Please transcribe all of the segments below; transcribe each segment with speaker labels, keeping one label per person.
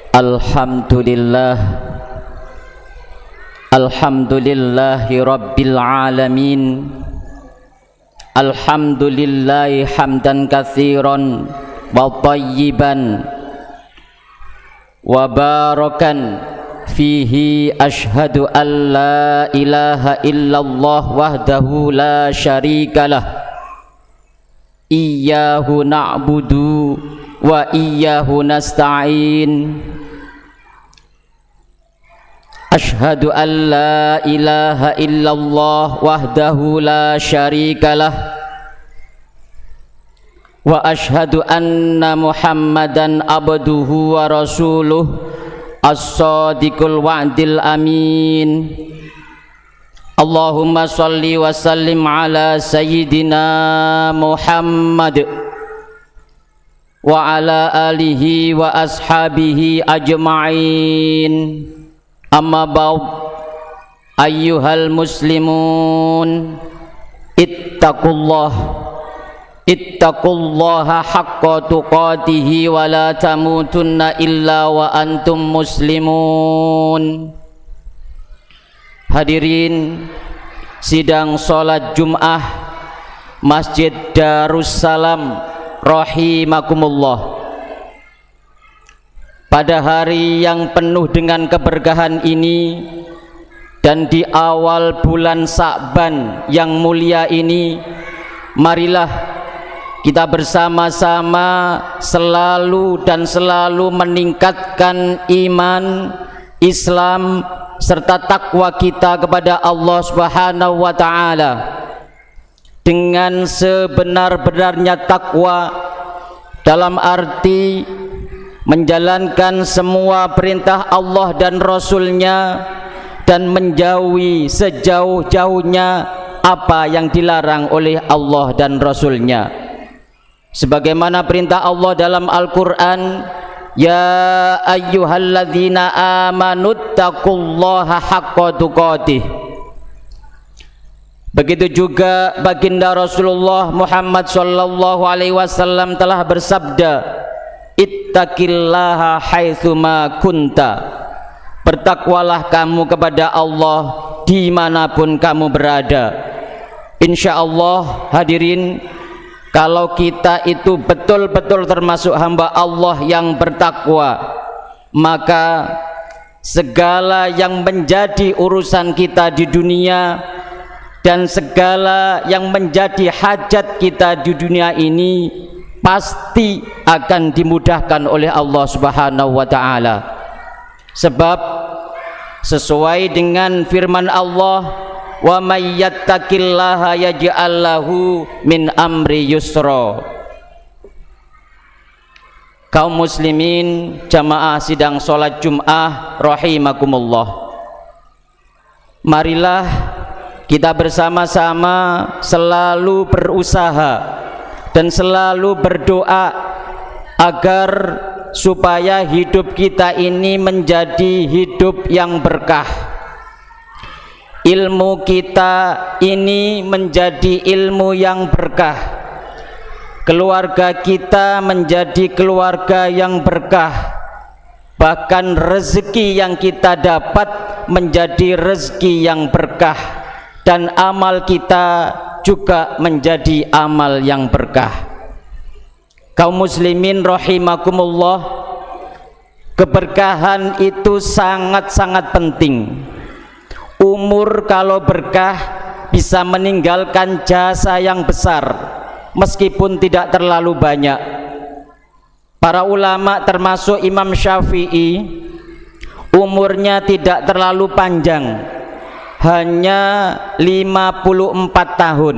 Speaker 1: Alhamdulillah, alhamdulillahi rabbil alamin. Alhamdulillahi hamdan katsiran wa thayyiban wa barakan fihi. Ashhadu an la ilaha illallah wahdahu la syarikalah. Iyyahu na'budu wa iyyahu nasta'in. Ashhadu an la ilaha illallah wahdahu la syarikalah. Wa ashhadu anna Muhammadan abduhu wa rasuluh as-sadiqul wa'dil amin. Allahumma salli wa sallim ala sayyidina Muhammad wa ala alihi wa ashabihi ajma'in. Amma ba'd, ayyuhal muslimun, ittaqullaha haqqa tuqatihi wa la tamutunna illa wa antum muslimun. Hadirin sidang salat Jum'ah Masjid Darussalam rahimakumullah. Pada hari yang penuh dengan keberkahan ini dan di awal bulan Sa'ban yang mulia ini, marilah kita bersama-sama selalu meningkatkan iman, Islam serta takwa kita kepada Allah Subhanahu wa taala. Dengan sebenar-benarnya takwa dalam arti menjalankan semua perintah Allah dan Rasul-Nya dan menjauhi sejauh-jauhnya apa yang dilarang oleh Allah dan Rasul-Nya. Sebagaimana perintah Allah dalam Al-Quran, ya ayyuhalladzina amanuttaqullaha haqqa tuqatih. Begitu juga baginda Rasulullah Muhammad sallallahu alaihi wasallam telah bersabda, ittaqillaha haitsuma kunta. Bertakwalah kamu kepada Allah dimanapun kamu berada. Insyaallah hadirin, kalau kita itu betul-betul termasuk hamba Allah yang bertakwa, maka segala yang menjadi urusan kita di dunia dan segala yang menjadi hajat kita di dunia ini pasti akan dimudahkan oleh Allah Subhanahu wa taala. Sebab sesuai dengan firman Allah, wa may yattaqillaha yaj'al lahu min amri yusra. Kaum muslimin jamaah sidang salat Jum'ah rahimakumullah, marilah kita bersama-sama selalu berusaha dan selalu berdoa agar supaya hidup kita ini menjadi hidup yang berkah, ilmu kita ini menjadi ilmu yang berkah, keluarga kita menjadi keluarga yang berkah, bahkan rezeki yang kita dapat menjadi rezeki yang berkah, dan amal kita juga menjadi amal yang berkah. Kaum muslimin rahimakumullah, keberkahan itu sangat-sangat penting. Umur kalau berkah bisa meninggalkan jasa yang besar meskipun tidak terlalu banyak. Para ulama termasuk Imam Syafi'i, umurnya tidak terlalu panjang, hanya 54 tahun,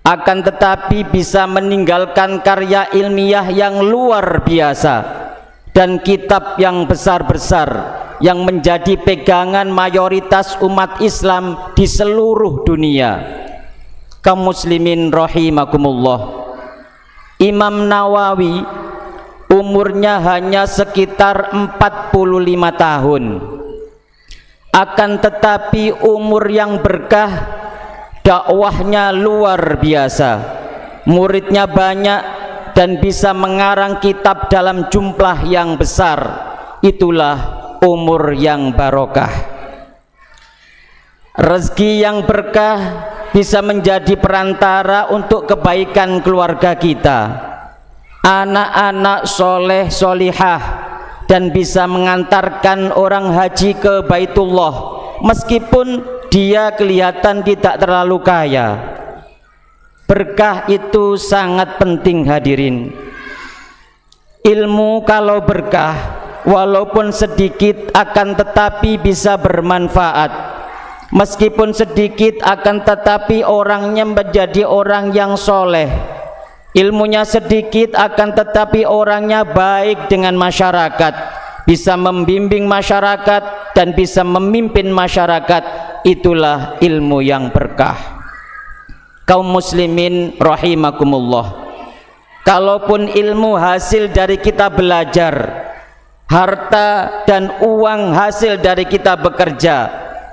Speaker 1: akan tetapi bisa meninggalkan karya ilmiah yang luar biasa dan kitab yang besar-besar yang menjadi pegangan mayoritas umat Islam di seluruh dunia. Kaum muslimin rahimakumullah, Imam Nawawi umurnya hanya sekitar 45 tahun, akan tetapi umur yang berkah, dakwahnya luar biasa, muridnya banyak dan bisa mengarang kitab dalam jumlah yang besar, itulah umur yang barokah. Rezeki yang berkah bisa menjadi perantara untuk kebaikan keluarga kita, anak-anak soleh solihah, dan bisa mengantarkan orang haji ke Baitullah meskipun dia kelihatan tidak terlalu kaya. Berkah itu sangat penting hadirin. Ilmu kalau berkah walaupun sedikit akan tetapi bisa bermanfaat. Meskipun sedikit akan tetapi orangnya menjadi orang yang soleh. Ilmunya sedikit akan tetapi orangnya baik dengan masyarakat, bisa membimbing masyarakat dan bisa memimpin masyarakat. Itulah ilmu yang berkah. Kaum muslimin rahimakumullah, kalaupun ilmu hasil dari kita belajar, harta dan uang hasil dari kita bekerja,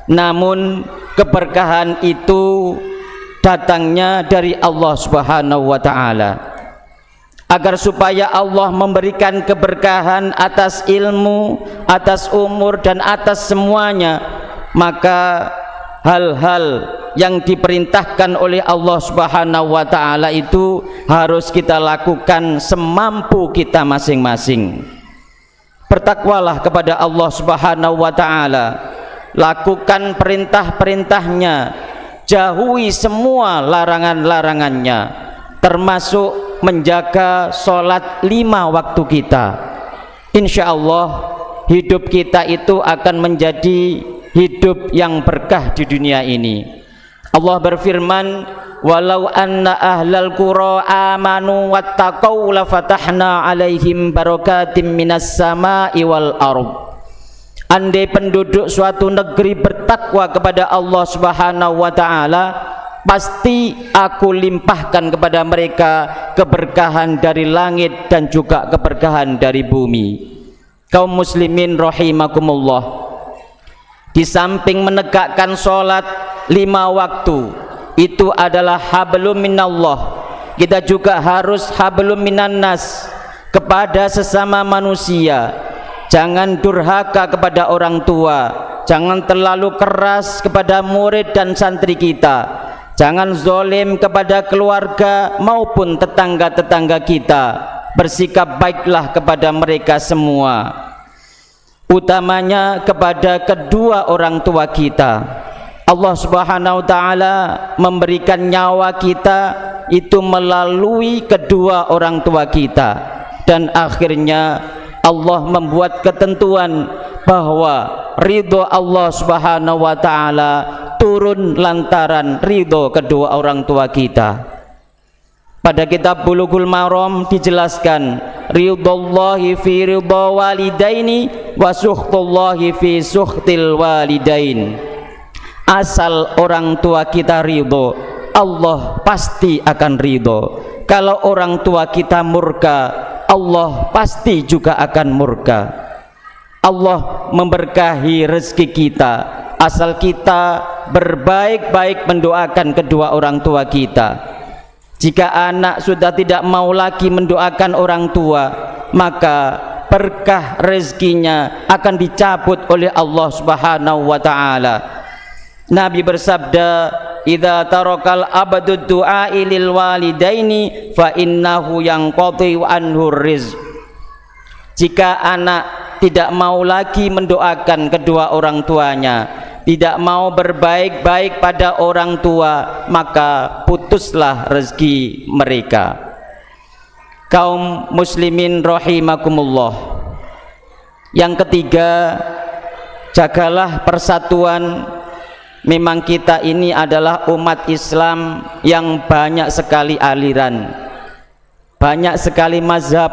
Speaker 1: namun keberkahan itu datangnya dari Allah Subhanahu wa ta'ala. Agar supaya Allah memberikan keberkahan atas ilmu, atas umur dan atas semuanya, maka hal-hal yang diperintahkan oleh Allah Subhanahu wa ta'ala itu harus kita lakukan semampu kita masing-masing. Bertakwalah kepada Allah Subhanahu wa ta'ala, lakukan perintah-perintahnya, jauhi semua larangan-larangannya, termasuk menjaga sholat 5 waktu kita. Insya Allah hidup kita itu akan menjadi hidup yang berkah di dunia ini. Allah berfirman, walau anna ahlal qura amanu wattaqau lafatahna alaihim barakatim minas sama'i wal ardh. Andai penduduk suatu negeri bertakwa kepada Allah Subhanahu wa ta'ala, pasti aku limpahkan kepada mereka keberkahan dari langit dan juga keberkahan dari bumi. Kaum muslimin rahimakumullah, di samping menegakkan sholat 5 waktu, itu adalah hablum minallah, kita juga harus hablum minannas kepada sesama manusia. Jangan durhaka kepada orang tua, jangan terlalu keras kepada murid dan santri kita, jangan zalim kepada keluarga maupun tetangga-tetangga kita. Bersikap baiklah kepada mereka semua, utamanya kepada kedua orang tua kita. Allah Subhanahu wa ta'ala memberikan nyawa kita itu melalui kedua orang tua kita, dan akhirnya Allah membuat ketentuan bahwa ridho Allah Subhanahu wa ta'ala turun lantaran ridho kedua orang tua kita. Pada kitab Bulughul Maram dijelaskan, ridhollahi fi ridho walidaini wa sukhtullahi fi sukhtil walidain. Asal orang tua kita ridho, Allah pasti akan ridho. Kalau orang tua kita murka, Allah pasti juga akan murka. Allah memberkahi rezeki kita asal kita berbaik-baik mendoakan kedua orang tua kita. Jika anak sudah tidak mau lagi mendoakan orang tua, maka berkah rezekinya akan dicabut oleh Allah Subhanahu wa ta'ala. Nabi bersabda, idza tarakal abdu du'a lil walidaini fa innahu yanqati anhu rizq. Jika anak tidak mau lagi mendoakan kedua orang tuanya, tidak mau berbaik-baik pada orang tua, maka putuslah rezeki mereka. Kaum muslimin rahimakumullah, yang ketiga, jagalah persatuan. Memang kita ini adalah umat Islam yang banyak sekali aliran, banyak sekali mazhab,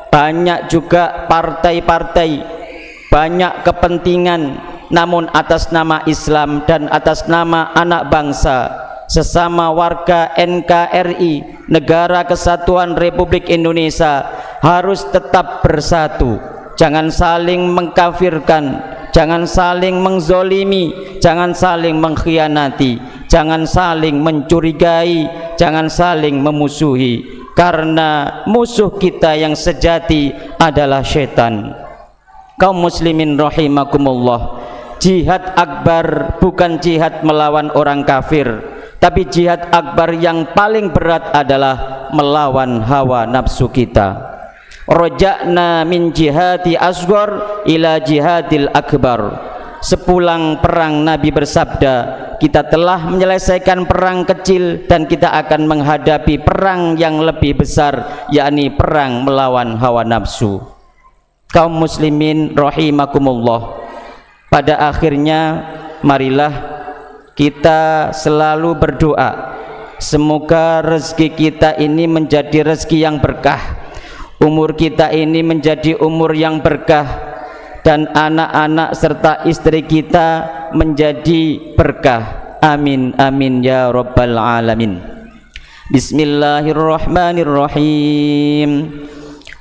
Speaker 1: banyak juga partai-partai, banyak kepentingan. Namun atas nama Islam dan atas nama anak bangsa, sesama warga NKRI, Negara Kesatuan Republik Indonesia, harus tetap bersatu. Jangan saling mengkafirkan, jangan saling menzolimi, jangan saling mengkhianati, jangan saling mencurigai, jangan saling memusuhi, karena musuh kita yang sejati adalah setan. Kaum muslimin rahimakumullah, jihad akbar bukan jihad melawan orang kafir, tapi jihad akbar yang paling berat adalah melawan hawa nafsu kita. Roja'na min jihadi asghar ila jihadil akbar. Sepulang perang Nabi bersabda, kita telah menyelesaikan perang kecil dan kita akan menghadapi perang yang lebih besar, yakni perang melawan hawa nafsu. Kaum muslimin rahimakumullah, pada akhirnya marilah kita selalu berdoa semoga rezeki kita ini menjadi rezeki yang berkah, umur kita ini menjadi umur yang berkah, dan anak-anak serta istri kita menjadi berkah. Amin amin ya rabbal alamin. Bismillahirrahmanirrahim.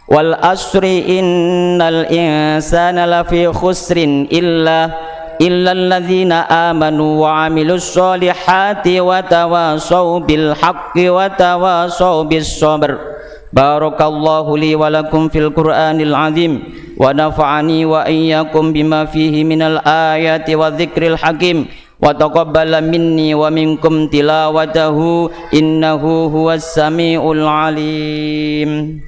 Speaker 1: Wal asri innal insana lafi khusrin illa alladzina amanu wa amilus solihati wa tawasaw bil haqqi wa tawasaw bis sabr. Barakallahu li wa lakum fil Qur'anil azim wa nafa'ani wa iyyakum bima fihi minal ayati wa dzikril hakim wa taqabbala minni wa minkum tilawatahu innahu huwas samiul alim.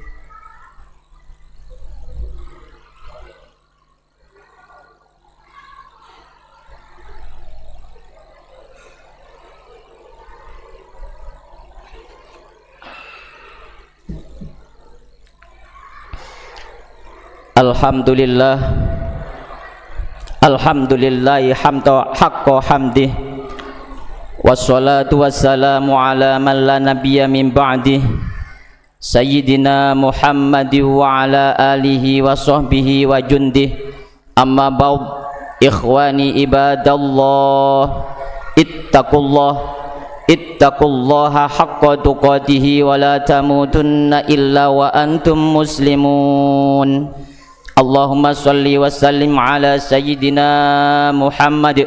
Speaker 1: Alhamdulillah, alhamdulillahi hamda haqqa hamdih, wassalatu wassalamu ala man la nabiyya min ba'dih, sayyidina Muhammadin wa ala alihi wa sahbihi wa jundih. Amma ba'd, ikhwani ibadallah, ittaqullaha haqqa tuqatihi wa la tamutunna illa wa antum muslimun. Allahumma salli wa sallim ala sayyidina Muhammad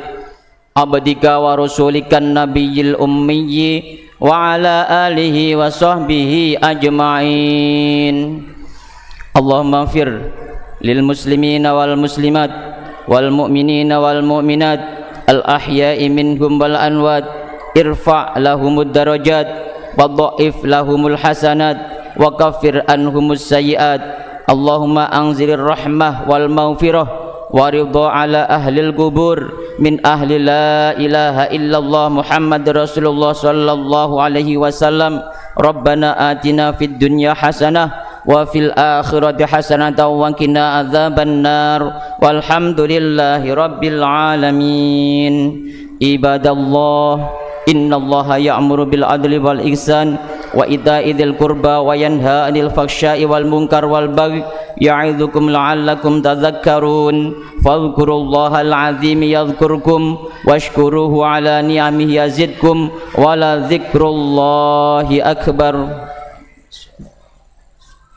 Speaker 1: abdika wa rasulika nabiyil ummiyyi wa ala alihi wa sahbihi ajma'in. Allahumma fir lil muslimina wal muslimat wal mu'minina wal mu'minat al ahya'i minhum wal anwat, irfa' lahumud darajat wa dha'if lahumul hasanat wa kaffir anhumus sayyiat. Allahumma anzilir rahmah wal maghfirah wa ridha ala ahlil kubur min ahli la ilaha illallah Muhammad Rasulullah sallallahu alaihi wasallam. Rabbana atina fid dunya hasanah wa fil akhirati hasanah wa qina adzaban nar. Walhamdulillahi rabbil alamin. Ibadallah, innallaha ya'muru bil adli wal ihsan wa ita'i dzil qurba wa yanha 'anil fahsya'i wal munkar wal baghi ya'idzukum la'allakum tadhakkarun. Fadhkurullahal 'azim yadhkurkum washkuruhu 'ala ni'amihi yazidkum wa la dzikrullahi akbar.